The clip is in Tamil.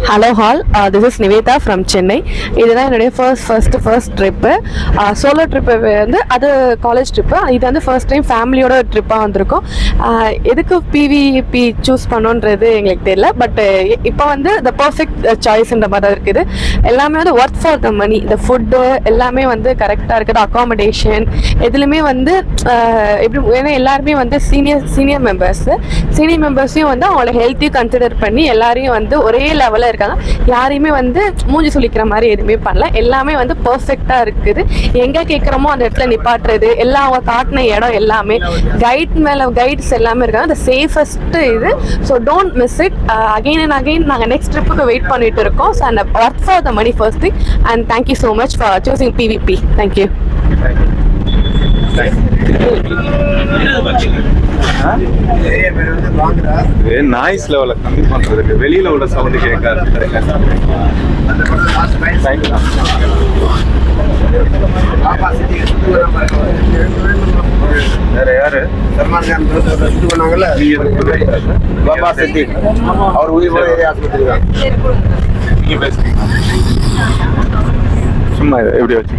Hello hall, this is Nivetha from Chennai. இதுதான் என்னுடைய ஃபர்ஸ்ட் ட்ரிப்பு. சோலோ ட்ரிப்பு வந்து அது காலேஜ் ட்ரிப்பு. இது வந்து ஃபர்ஸ்ட் டைம் ஃபேமிலியோட ட்ரிப்பாக வந்திருக்கோம். எதுக்கு பிவிபி சூஸ் பண்ணோன்றது எங்களுக்கு தெரியல. பட் இப்போ வந்து த பர்ஃபெக்ட் சாய்ஸ்ன்ற மாதிரி தான் இருக்குது. எல்லாமே வந்து ஒர்க் ஃபார் த மணி. இந்த ஃபுட்டு எல்லாமே வந்து கரெக்டாக இருக்குது. அக்காமடேஷன் எதுலையுமே வந்து எப்படி, ஏன்னா எல்லாருமே வந்து சீனியர் மெம்பர்ஸையும் வந்து அவங்களோட ஹெல்த்தையும் கன்சிடர் பண்ணி எல்லாரையும் வந்து ஒரே லெவலில் இருக்காங்க. யாரையுமே வந்து மூஞ்சி சொல்லிக்கிற மாதிரி எதுவுமே பண்ணல. எல்லாமே வந்து பர்ஃபெக்டாக இருக்குது. எங்கே கேட்குறோமோ அந்த இடத்துல நிப்பாட்டுறது, எல்லாம் அவங்க காட்டின இடம் எல்லாமே கைட்ஸ் எல்லாமே இருக்காங்க. அந்த சேஃபஸ்ட் இது. So don't miss it. Again and again நாங்கள் நெக்ஸ்ட் ட்ரிப்புக்கு வெயிட் பண்ணிட்டு இருக்கோம். ஸோ அந்த work for the money first thing. And thank you so much for choosing PVP. Thank you. Noise லெவலை கம்மி பண்றதுக்கு வெளியில உள்ள சவுண்ட் கேட்காது. வேற யாரு? சல்மான் கான் பண்ணாங்கல்ல, பாபா சித்தி, அவர் உயிர் ஆஸ்பத்திரி தான். நீங்க பேசுறீங்க சும்மா எப்படி வச்சு